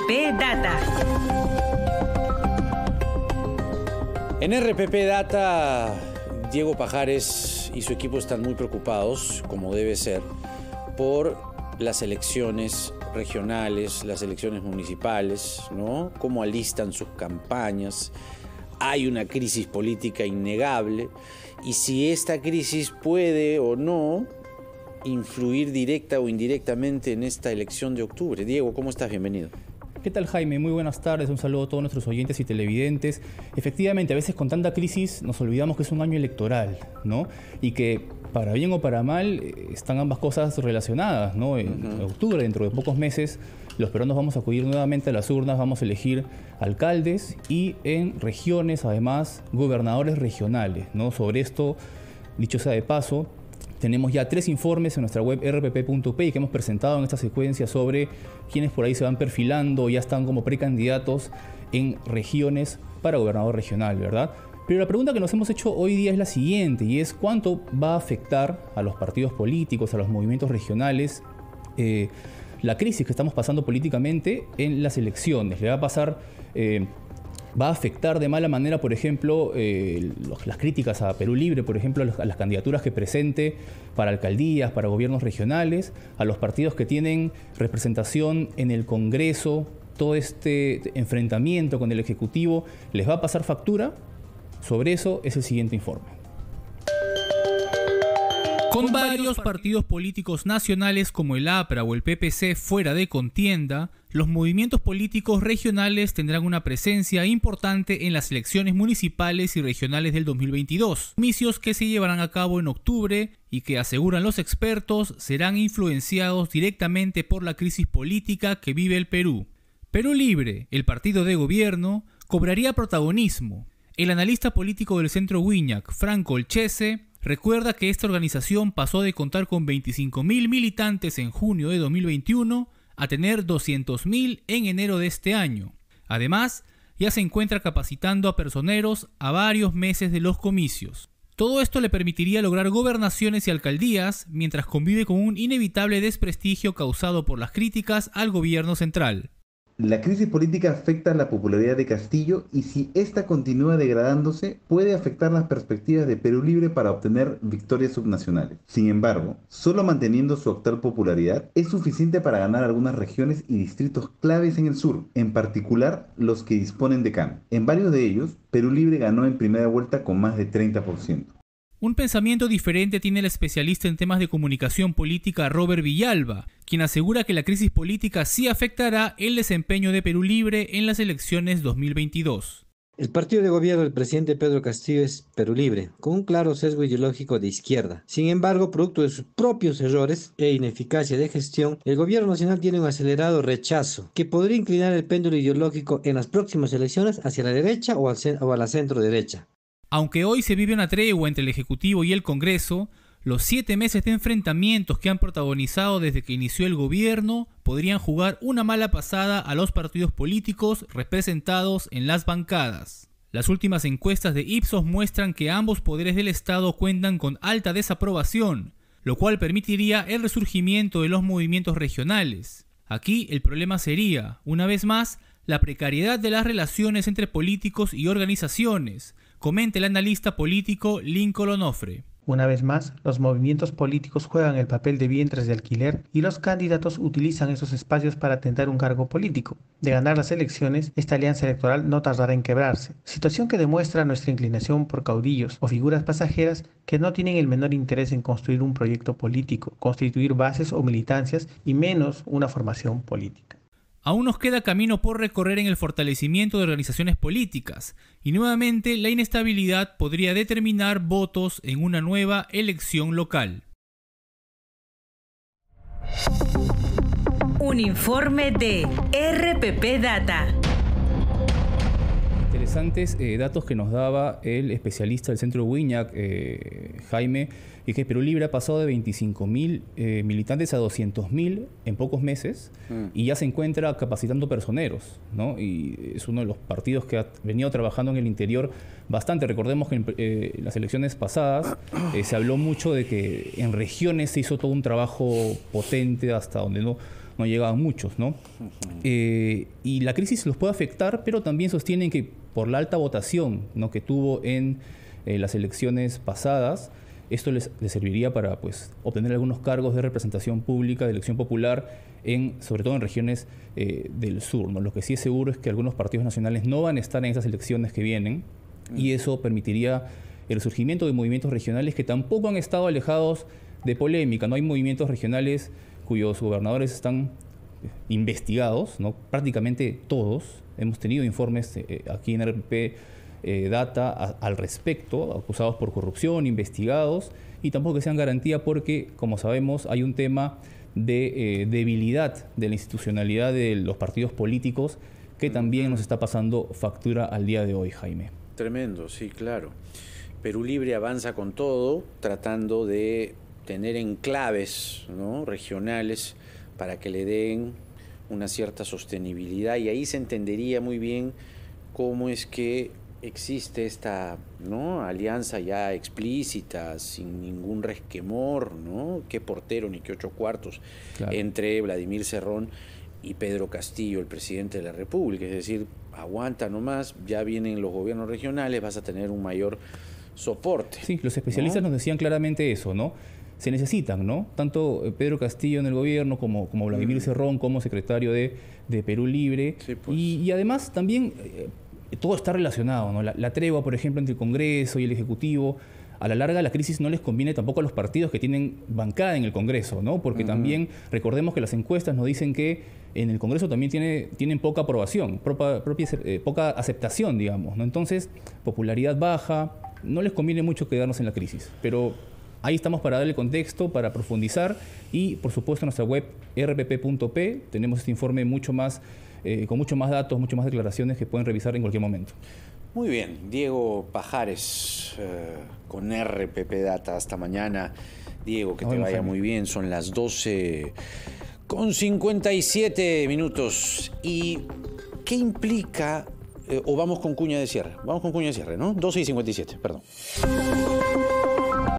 RPP Data. En RPP Data, Diego Pajares y su equipo están muy preocupados, como debe ser, por las elecciones regionales, las elecciones municipales, ¿no? Cómo alistan sus campañas. Hay una crisis política innegable y si esta crisis puede o no influir directa o indirectamente en esta elección de octubre. Diego, ¿cómo estás? Bienvenido. ¿Qué tal, Jaime? Muy buenas tardes, un saludo a todos nuestros oyentes y televidentes. Efectivamente, a veces con tanta crisis nos olvidamos que es un año electoral, ¿no? Y que para bien o para mal están ambas cosas relacionadas, ¿no? En octubre, dentro de pocos meses, los peruanos vamos a acudir nuevamente a las urnas, vamos a elegir alcaldes y en regiones, además, gobernadores regionales, ¿no? Sobre esto, dicho sea de paso, tenemos ya 3 informes en nuestra web rpp.p que hemos presentado en esta secuencia sobre quienes por ahí se van perfilando, ya están como precandidatos en regiones para gobernador regional, ¿verdad? Pero la pregunta que nos hemos hecho hoy día es la siguiente, y es ¿cuánto va a afectar a los partidos políticos, a los movimientos regionales, la crisis que estamos pasando políticamente en las elecciones? ¿Le va a pasar... ¿Va a afectar de mala manera, por ejemplo, las críticas a Perú Libre, por ejemplo, a las candidaturas que presente para alcaldías, para gobiernos regionales, a los partidos que tienen representación en el Congreso? Todo este enfrentamiento con el Ejecutivo, ¿les va a pasar factura? Sobre eso es el siguiente informe. Con varios partidos políticos nacionales como el APRA o el PPC fuera de contienda, los movimientos políticos regionales tendrán una presencia importante en las elecciones municipales y regionales del 2022, comicios que se llevarán a cabo en octubre y que, aseguran los expertos, serán influenciados directamente por la crisis política que vive el Perú. Perú Libre, el partido de gobierno, cobraría protagonismo. El analista político del Centro Wiñac, Franco Olchese, recuerda que esta organización pasó de contar con 25.000 militantes en junio de 2021 a tener 200.000 en enero de este año. Además, ya se encuentra capacitando a personeros a varios meses de los comicios. Todo esto le permitiría lograr gobernaciones y alcaldías mientras convive con un inevitable desprestigio causado por las críticas al gobierno central. La crisis política afecta la popularidad de Castillo y si esta continúa degradándose puede afectar las perspectivas de Perú Libre para obtener victorias subnacionales. Sin embargo, solo manteniendo su actual popularidad es suficiente para ganar algunas regiones y distritos claves en el sur, en particular los que disponen de CAM. En varios de ellos, Perú Libre ganó en primera vuelta con más de 30%. Un pensamiento diferente tiene el especialista en temas de comunicación política Robert Villalba, quien asegura que la crisis política sí afectará el desempeño de Perú Libre en las elecciones 2022. El partido de gobierno del presidente Pedro Castillo es Perú Libre, con un claro sesgo ideológico de izquierda. Sin embargo, producto de sus propios errores e ineficacia de gestión, el gobierno nacional tiene un acelerado rechazo que podría inclinar el péndulo ideológico en las próximas elecciones hacia la derecha o a la centro derecha. Aunque hoy se vive una tregua entre el Ejecutivo y el Congreso, los 7 meses de enfrentamientos que han protagonizado desde que inició el gobierno podrían jugar una mala pasada a los partidos políticos representados en las bancadas. Las últimas encuestas de Ipsos muestran que ambos poderes del Estado cuentan con alta desaprobación, lo cual permitiría el resurgimiento de los movimientos regionales. Aquí el problema sería, una vez más, la precariedad de las relaciones entre políticos y organizaciones, comenta el analista político Lincoln Onofre. Una vez más, los movimientos políticos juegan el papel de vientres de alquiler y los candidatos utilizan esos espacios para tentar un cargo político. De ganar las elecciones, esta alianza electoral no tardará en quebrarse, situación que demuestra nuestra inclinación por caudillos o figuras pasajeras que no tienen el menor interés en construir un proyecto político, constituir bases o militancias y menos una formación política. Aún nos queda camino por recorrer en el fortalecimiento de organizaciones políticas y nuevamente la inestabilidad podría determinar votos en una nueva elección local. Un informe de RPP Data. interesantes datos que nos daba el especialista del Centro Wiñac, Jaime, y que Perú Libre ha pasado de 25.000 militantes a 200.000 en pocos meses y ya se encuentra capacitando personeros, ¿no? Y es uno de los partidos que ha venido trabajando en el interior bastante. Recordemos que en las elecciones pasadas se habló mucho de que en regiones se hizo todo un trabajo potente hasta donde no llegaban muchos, ¿no? Y la crisis los puede afectar, pero también sostienen que por la alta votación, ¿no?, que tuvo en las elecciones pasadas, esto les serviría para, pues, obtener algunos cargos de representación pública, de elección popular, sobre todo en regiones del sur, ¿no? Lo que sí es seguro es que algunos partidos nacionales no van a estar en esas elecciones que vienen, y eso permitiría el surgimiento de movimientos regionales que tampoco han estado alejados de polémica. No hay movimientos regionales cuyos gobernadores están investigados, ¿no? Prácticamente todos. Hemos tenido informes aquí en RPP Data al respecto, acusados por corrupción, investigados, y tampoco que sean garantía porque, como sabemos, hay un tema de debilidad de la institucionalidad de los partidos políticos que también nos está pasando factura al día de hoy, Jaime. Tremendo, sí, claro. Perú Libre avanza con todo, tratando de tener enclaves, ¿no?, regionales para que le den una cierta sostenibilidad, y ahí se entendería muy bien cómo es que existe esta, ¿no?, alianza ya explícita, sin ningún resquemor, ¿no?, qué portero ni qué 8 cuartos, claro, entre Vladimir Cerrón y Pedro Castillo, el presidente de la República. Es decir, aguanta nomás, ya vienen los gobiernos regionales, vas a tener un mayor soporte. Sí, los especialistas, ¿no?, nos decían claramente eso, ¿no? Se necesitan, ¿no?, tanto Pedro Castillo en el gobierno como Vladimir Cerrón como secretario de Perú Libre. Sí, pues. Y además también todo está relacionado, ¿no? La tregua, por ejemplo, entre el Congreso y el Ejecutivo. A la larga, la crisis no les conviene tampoco a los partidos que tienen bancada en el Congreso, ¿no? Porque también recordemos que las encuestas nos dicen que en el Congreso también tienen poca aprobación, poca aceptación, digamos, ¿no? Entonces, popularidad baja, no les conviene mucho quedarnos en la crisis, pero ahí estamos para darle contexto, para profundizar, y por supuesto en nuestra web rpp.p tenemos este informe con mucho más datos, mucho más declaraciones que pueden revisar en cualquier momento. Muy bien, Diego Pajares con RPP Data. Hasta mañana, Diego, que te vaya muy bien. Son las 12:57. ¿Y qué implica, o vamos con cuña de cierre? Vamos con cuña de cierre, ¿no? 12:57, perdón.